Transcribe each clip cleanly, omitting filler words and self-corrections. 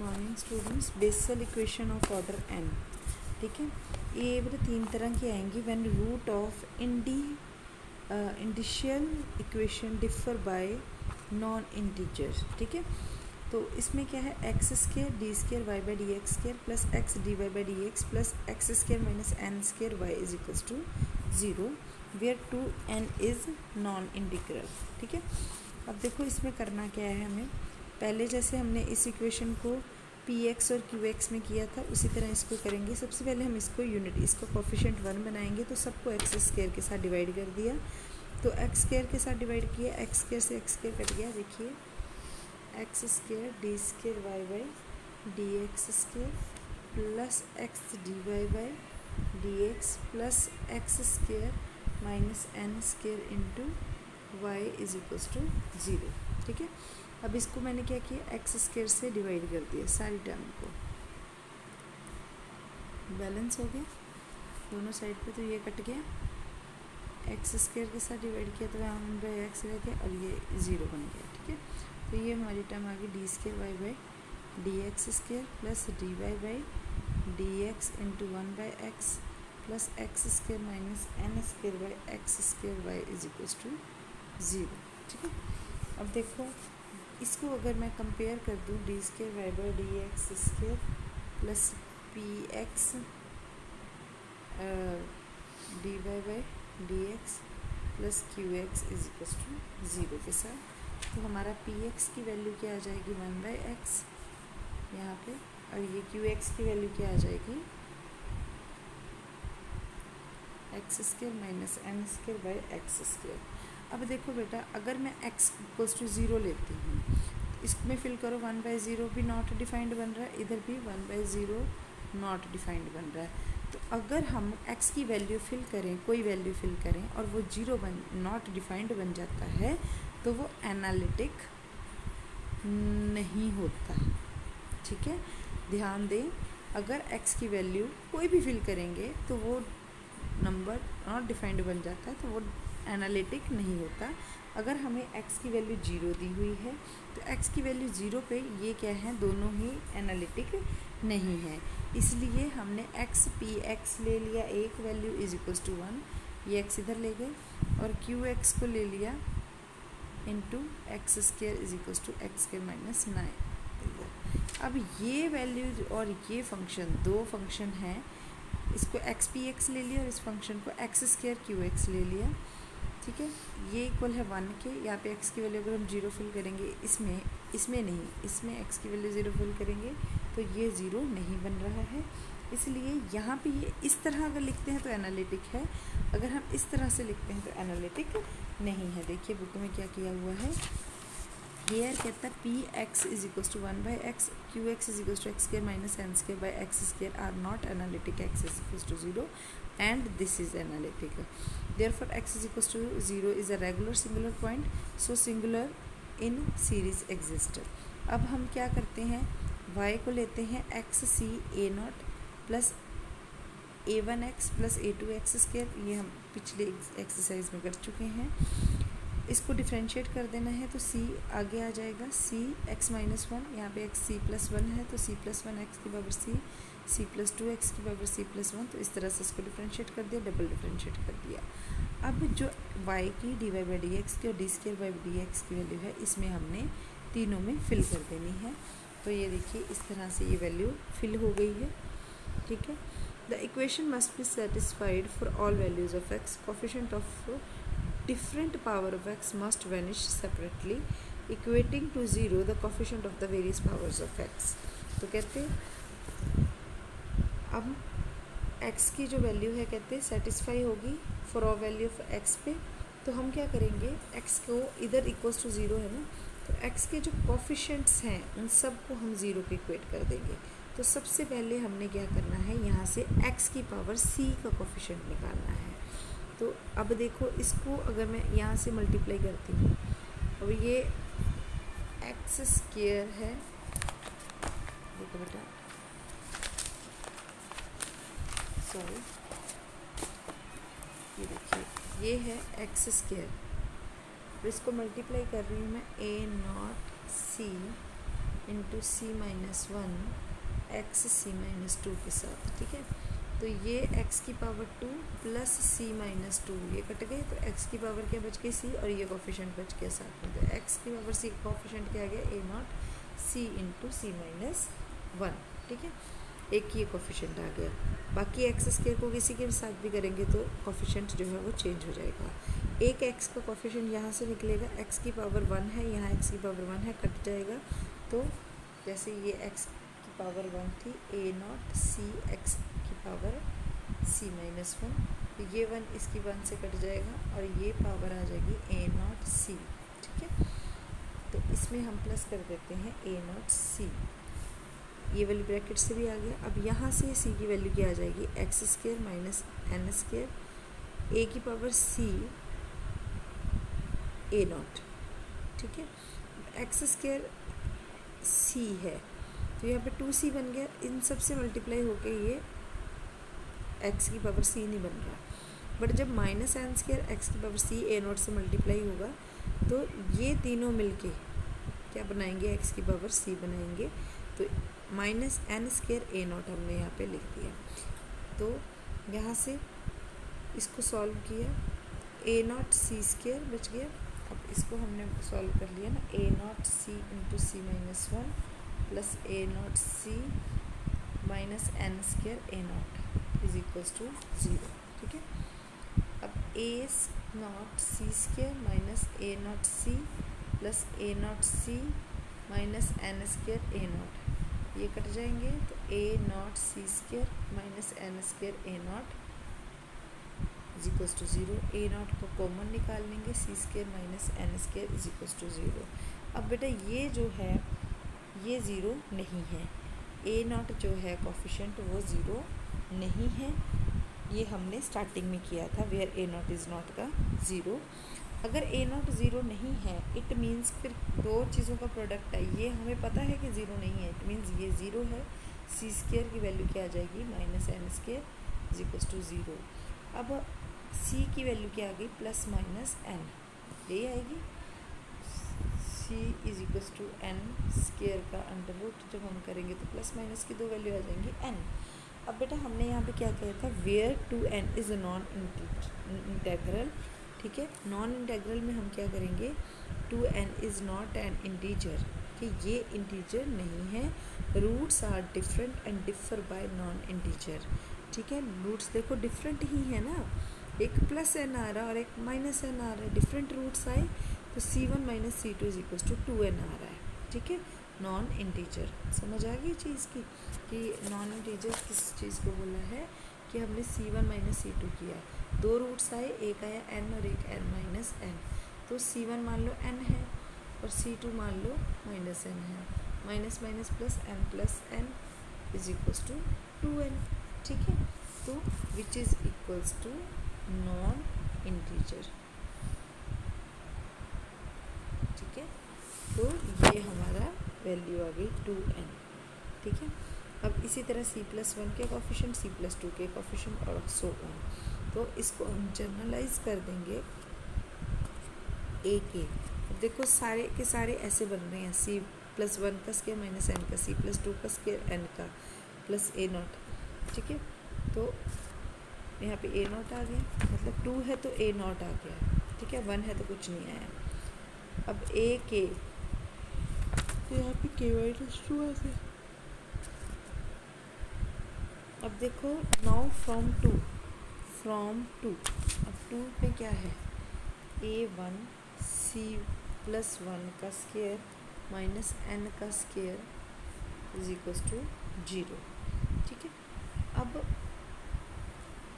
Morning students, Bessel equation of order n। ठीक है, ये बेटा तीन तरह की आएंगी। When root of indicial equation differ by non integer. ठीक है, तो इसमें क्या है, x square d square y by d x square plus x d y by d x plus x square minus n square y is equals to 0 where 2n is non integral. ठीक है, अब देखो इसमें करना क्या है हमें। पहले जैसे हमने इस इक्वेशन को पी एक्स और क्यू एक्स में किया था उसी तरह इसको करेंगे। सबसे पहले हम इसको यूनिट, इसको कोफिशिएंट 1 बनाएंगे, तो सबको एक्स स्केयर के साथ डिवाइड कर दिया, तो एक्स स्केयर के साथ डिवाइड किया, एक्स स्केयर से एक्स स्केयर कट गया। देखिए x square d square y by d x square plus x d y by d x plus x square minus n square into y is equals to 0। ठीक है, अब इसको मैंने क्या किया, एक्स स्केयर से डिवाइड कर दिया, सारी टर्म को बैलेंस हो गया दोनों साइड पे, तो ये कट गया। एक्स स्केयर के साथ डिवाइड किया तो यहाँ 1/x रह गया और ये 0 बन गया। ठीक है, तो ये हमारी टर्म आ गई d square y by d x square plus d y by d x into 1/x plus x square minus n square by x square y is equals to 0। ठीक है, अब देखो इसको अगर मैं कंपेयर कर दूँ, d square y by d x square plus p x d y by d x plus q x is equals to 0 के साथ, तो हमारा पी एक्स की वैल्यू क्या आ जाएगी 1/x यहाँ पे, और ये क्यू एक्स की वैल्यू क्या आ जाएगी x square minus n square by x square. अब देखो बेटा, अगर मैं x इक्वल्स टू 0 लेती हूँ, इसमें फिल करो 1/0 भी नॉट डिफाइंड बन रहा है, इधर भी 1/0 नॉट डिफाइंड बन रहा है। तो अगर हम x की वैल्यू फिल करें, कोई वैल्यू फिल करें और वो 0 नॉट डिफाइंड बन जाता है, तो वो एनालिटिक नहीं होता। ठीक है, ध्यान दें, अगर x की वैल्यू कोई भी फिल करेंगे तो वो नंबर नॉट डिफाइंड बन जाता है, तो वो एनालिटिक नहीं होता। अगर हमें x की वैल्यू 0 दी हुई है तो x की वैल्यू 0 पे ये क्या है, दोनों ही एनालिटिक नहीं है। इसलिए हमने x पी एक्स ले लिया, एक वैल्यू इज इक्वल्स टू 1, ये x इधर ले गए, और क्यू एक्स को ले लिया into x square is equals to x square minus 9 इधर। अब ये वैल्यू और ये फंक्शन, दो फंक्शन हैं, इसको एक्स पी एक्स ले लिया और इस फंक्शन को एक्स स्केयर क्यू एक्स ले लिया। ठीक है, ये इक्वल है 1 के, यहाँ पे x की वैल्यू अगर हम 0 फिल करेंगे, इसमें नहीं, इसमें x की वैल्यू 0 फिल करेंगे तो ये 0 नहीं बन रहा है। इसलिए यहाँ पे ये इस तरह अगर लिखते हैं तो एनालिटिक है, अगर हम इस तरह से लिखते हैं तो एनालिटिक नहीं है। देखिए बुक में क्या किया हुआ है, हेयर कहता है p x is equals to 1/x, q x is equals to x square minus n square by x square are not analytic, x is equals to 0 and this is analytic. Therefore x is equals to 0 is a regular singular point, so singular in series exist. अब हम क्या करते हैं, y को लेते हैं x c a naught plus a1x plus a2x square, ये हम पिछले एक्सरसाइज में कर चुके हैं। इसको डिफ्रेंशिएट कर देना है तो c आगे आ जाएगा, c x माइनस 1, यहाँ पे x c प्लस 1 है तो c प्लस 1 x की पावर c प्लस 2 x की पावर c प्लस 1, तो इस तरह से इसको डिफ्रेंशिएट कर दिया, डबल डिफ्रेंशिएट कर दिया। अब जो y की d y by d x की और d square by d x की वैल्यू है, इसमें हमने तीनों में फिल कर देनी है। तो ये देखिए इस तरह से ये वैल्यू फिल हो गई है। ठीक है, the equation must be satisfied for all values of x, coefficient of different power of x must vanish separately, equating to 0 the coefficient of the various powers of x। तो कहते हैं अब x की जो वैल्यू है, कहते हैं satisfy होगी for all value of x पे, तो हम क्या करेंगे, x को इधर इक्वल्स टू 0 है ना, तो x के जो कोफिशिएंट्स हैं उन सब को हम 0 पे इक्वेट कर देंगे। तो सबसे पहले हमने क्या करना है, यहाँ से x की पावर c का कोफिशिएंट निकालना है। तो अब देखो इसको अगर मैं यहाँ से मल्टीप्लाई करती हूँ, अब ये एक्स स्केयर है, देखो बेटा सॉरी, ये देखिए ये है एक्स स्केयर, तो इसको मल्टीप्लाई कर रही हूँ मैं a naught c into c minus one x c minus two के साथ, ठीक है। तो ये एक्स की पावर 2 प्लस सी माइनस 2 ये कट गए, तो एक्स की पावर क्या बच गई सी, और ये कोफिशेंट बच गया साथ में। तो एक्स की पावर सी कोफिशेंट क्या आ गया a naught c into c minus one, ठीक है। एक ये कोफिशेंट आ गया। बाकी एक्स स्क्वायर को किसी के साथ भी करेंगे तो कोफिशेंट जो है वो चेंज हो जाएगा। एक एक्स का कोफिशेंट यहाँ से निकलेगा, एक्स की पावर 1 है, यहाँ एक्स की पावर 1 है, कट जाएगा। तो जैसे ये एक्स की पावर 1 थी, ए नॉट सी एक्स की पावर सी माइनस 1, तो ये 1 इसकी 1 से कट जाएगा और ये पावर आ जाएगी ए नॉट सी, ठीक है। तो इसमें हम प्लस कर देते हैं ए नॉट सी, ये वाली ब्रैकेट से भी आ गया। अब यहाँ से सी की वैल्यू क्या आ जाएगी, x square minus n square, a की पावर सी ए नॉट, ठीक है। एक्स स्क्वायर सी है तो यहाँ पे 2c बन गया, इन सब से मल्टीप्लाई होके ये एक्स की पावर सी नहीं बन रहा। बट जब माइनस एन स्क्वायर एक्स की पावर सी ए नॉट से मल्टीप्लाई होगा तो ये तीनों मिलके क्या बनाएंगे, एक्स की पावर सी बनाएंगे। तो minus n square a naught हमने यहाँ पे लिख दिया। तो यहाँ से इसको सॉल्व किया, ए नॉट सी स्क्वायर बच गया। अब इसको हमने सॉल्व कर लिया ना, a naught c into c minus 1 plus a naught c minus n square a naught is equals to 0, ठीक है। अब a naught c square minus a naught c plus a naught c minus n square a naught, ये cut जाएंगे। तो a naught c square minus n square a naught is equals to 0। A naught को common निकाल लेंगे, c square minus n square is equals to 0। अब बेटा ये जो है ये 0 नहीं है, ए नॉट जो है कोफिशिएंट वो 0 नहीं है। ये हमने स्टार्टिंग में किया था, where a naught is not का 0। अगर ए नॉट 0 नहीं है इट मीन्स फिर दो चीज़ों का प्रोडक्ट है, ये हमें पता है कि 0 नहीं है, इट मीन्स ये 0 है। सी स्क्वायर की वैल्यू क्या आ जाएगी, minus n square is equals to 0। अब सी की वैल्यू क्या आ गई, प्लस माइनस एन, ये आएगी। C is equals to n square का अंडर रूट जब हम करेंगे तो प्लस माइनस की दो वैल्यू आ जाएंगी एन। अब बेटा हमने यहाँ पे क्या किया था, where two n is a non integral, ठीक है। नॉन इंटेग्रल में हम क्या करेंगे, two n is not an integer, कि ये इंटीजर नहीं है। Roots are different and differ by non integer, ठीक है। रूट्स देखो डिफरेंट ही है ना, एक प्लस एन आ रहा है और एक माइनस एन आ रहा है, डिफरेंट रूट्स आए तो c1 माइनस सी2 इज इक्वल्स टू 2n आ रहा है, ठीक है। नॉन इंटीजर समझ आ गई चीज़ की, कि नॉन इंटीजर किस चीज़ को बोला है, कि हमने c1 माइनस सी2 किया, दो रूट्स आए, एक आया n और एक n माइनस n। तो c1 मान लो n है और c2 मान लो माइनस n है, minus minus plus n is equals to 2n, ठीक है। तो which is equals to non integer, ठीक है। तो ये हमारा वैल्यू आ गई 2n, ठीक है। अब इसी तरह c+1 के कोफिशिएंट, c+2 के कोफिशिएंट और सो ऑन। तो इसको हम जनरलाइज कर देंगे a के। अब देखो सारे के सारे ऐसे बन रहे हैं, c+1 का स्क्वायर माइनस n का, c+2 का स्क्वायर n का प्लस a नॉट, ठीक है। तो यहाँ पे a नॉट आ गया, मतलब 2 है तो a नॉट आ गया, ठीक है। 1 है तो कुछ नहीं आया। अब a के तो यहाँ पे k माइनस 2 आ गया। अब देखो नाउ फ्रॉम टू, अब 2 पे क्या है, a1 c+1 का स्क्वायर माइनस n का स्क्वायर इज इक्वल्स टू 0, ठीक है। अब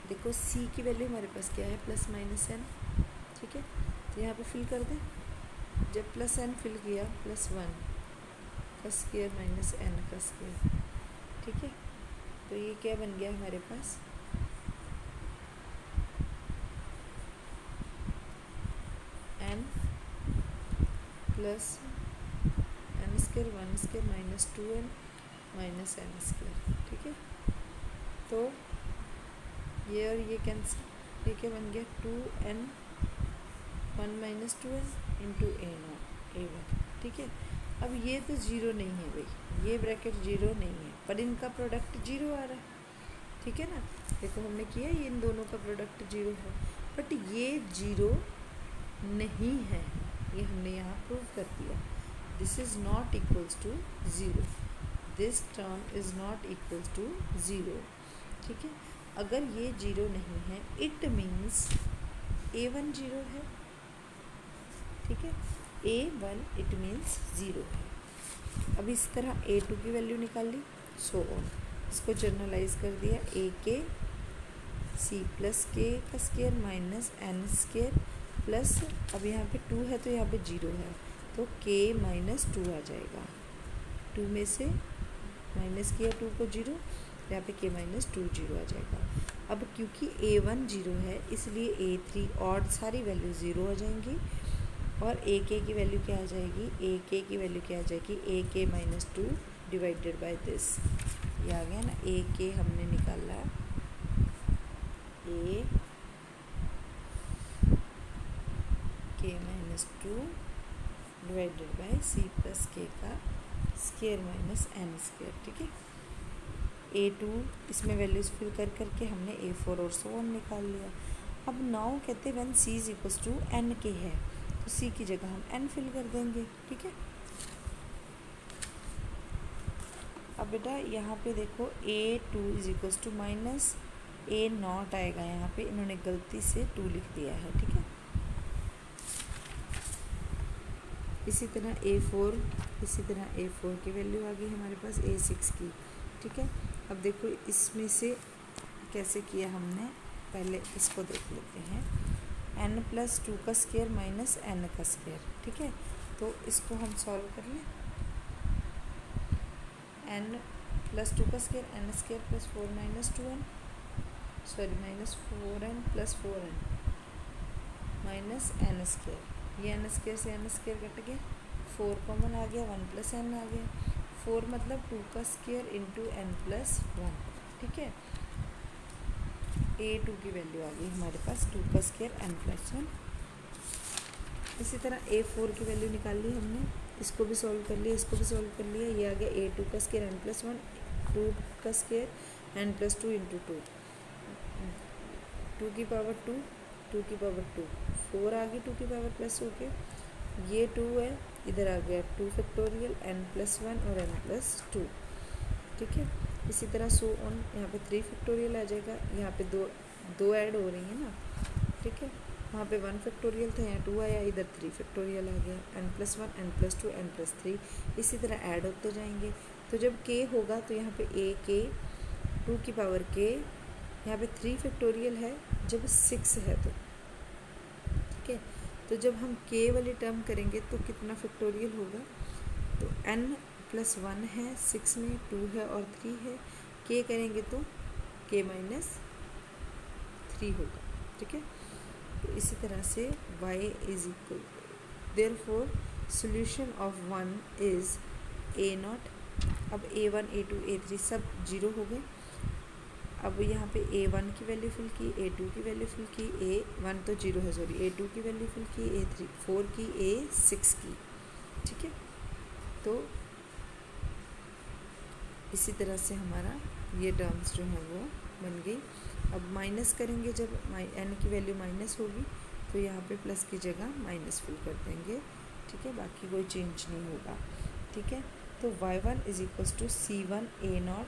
देखो c की वैल्यू हमारे पास क्या है, प्लस माइनस n, ठीक है। तो यहाँ पे फिल कर दें, जब प्लस n फिल किया, प्लस 1 का स्क्वायर माइनस n का स्क्वायर, ठीक है। तो ये क्या बन गया हमारे पास, n plus n square 1 square minus 2n minus n square, ठीक है। तो ये और ये कैंसिल, ये क्या बन गया, 2n 1 minus 2n into a1, ठीक है। अब ये तो ज़ीरो नहीं है भाई, ये ब्रैकेट ज़ीरो नहीं है, पर इनका प्रोडक्ट ज़ीरो आ रहा है, ठीक है ना। देखो हमने किया ये इन दोनों का प्रोडक्ट ज़ीरो है, बट ये ज़ीरो नहीं है, ये हमने यहाँ प्रूव कर दिया। This is not equals to zero, this term is not equals to zero, ठीक है। अगर ये ज़ीरो नहीं है इट मीन्स A1 ज़ीरो है, ठीक है, A1 इट मीन्स ज़ीरो है। अब इस तरह A2 की वैल्यू निकाल ली, सो ऑन, इसको जर्नलाइज कर दिया, ए के सी प्लस के का square minus n square plus, अब यहाँ पे 2 है तो यहाँ पे 0 है, तो k माइनस 2 आ जाएगा, 2 में से माइनस किया 2 को 0, यहाँ पे k माइनस 2 0 आ जाएगा। अब क्योंकि A1 0 है इसलिए A3 और सारी वैल्यू 0 आ जाएंगी, और AK की वैल्यू क्या आ जाएगी, AK की वैल्यू क्या आ जाएगी, AK minus 2 divided by this, ये आ गया ना। AK हमने निकाला AK minus 2 divided by C plus K का स्केयर माइनस एन स्केयर, ठीक है। A2 इसमें वैल्यूज फिल कर करके हमने A4 और सो ऑन निकाल लिया। अब नाउ कहते हैं when C is equals to N के है, तो C की जगह हम N फिल कर देंगे, ठीक है। अब बेटा यहाँ पे देखो A2 is equals to minus A naught आएगा, यहाँ पे इन्होंने गलती से 2 लिख दिया है, ठीक है। इसी तरह A4 की वैल्यू आ गई हमारे पास A6 की, ठीक है। अब देखो इसमें से कैसे किया हमने, पहले इसको देख लेते हैं, n प्लस 2 का स्केयर माइनस n का स्केयर, ठीक है। तो इसको हम सॉल्व कर लें, n प्लस 2 का square n square plus 4 minus 2n, sorry minus 4n plus 4n minus n square, ये n स्केयर से n स्केयर कट गया, 4 कॉमन आ गया, 1 प्लस n आ गया, 4 मतलब 2 का स्केयर इंटू n प्लस 1, ठीक है। A2 की वैल्यू आ गई हमारे पास 2 का स्केयर n प्लस 1। इसी तरह A4 की वैल्यू निकाल ली हमने, इसको भी सॉल्व कर लिया, इसको भी सॉल्व कर लिया, ये आ गया A2 का स्केयर n प्लस 1, 2 का स्केयर n प्लस 2 इंटू 2, 2 की पावर 2, 2 की पावर 2, 4 आ गई 2 की पावर प्लस हो के, ये 2 है, इधर आ गया 2 फैक्टोरियल n प्लस 1 और n प्लस 2, ठीक है। इसी तरह सो ऑन, यहाँ पे 3 फैक्टोरियल आ जाएगा, यहाँ पे दो ऐड हो रही है ना, ठीक है। वहाँ पे 1 फैक्टोरियल था, यहाँ 2 आया, इधर 3 फैक्टोरियल आ गया, n plus 1 n plus 2 n plus 3, इसी तरह ऐड होते जाएंगे। तो जब k होगा तो यहाँ पे a k 2 की पावर k, यहाँ पे 3 फैक्टोरियल है, जब 6 है तो, ठीक है। तो जब हम k वाली टर्म करेंगे तो कितना फैक्टोरियल होगा, तो n प्लस 1 है, 6 में 2 है और 3 है, k करेंगे तो k माइनस 3 होगा, ठीक है। तो इसी तरह से y is equal, therefore solution of 1 is A0। अब A1 A2 A3 सब 0 हो गए। अब यहाँ पे A1 की वैल्यू फिल की, A2 की वैल्यू फिल की, A1 तो 0 है सॉरी, A2 की वैल्यू फिल की, A3 4 की, A6 की, ठीक है। तो इसी तरह से हमारा ये टर्म्स जो हैं वो बन गई। अब माइनस करेंगे, जब n की वैल्यू माइनस होगी तो यहाँ पे प्लस की जगह माइनस फिल कर देंगे, ठीक है, बाकी कोई चेंज नहीं होगा, ठीक है। तो y1 is equals to C1 A0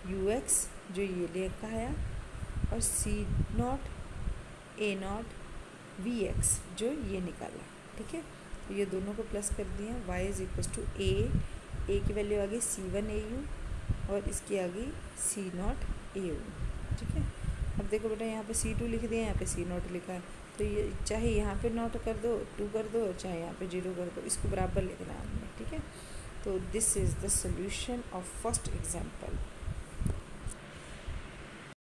UX जो ये लिखा है, और C0 A0 VX जो ये निकाला, ठीक है। तो ये दोनों को प्लस कर दिया, y is equals to A की वैल्यू आ गई C1 AU और इसकी आ गई C0 AU, ठीक है। अब देखो बेटा यहाँ पे C2 लिख दिया, यहाँ पे C0 लिखा है, तो ये चाहे यहाँ पे नॉट कर दो 2 कर दो, चाहे यहाँ पे 0 कर दो, इसको बराबर लिखना है हमने, ठीक है। तो this is the solution of first example.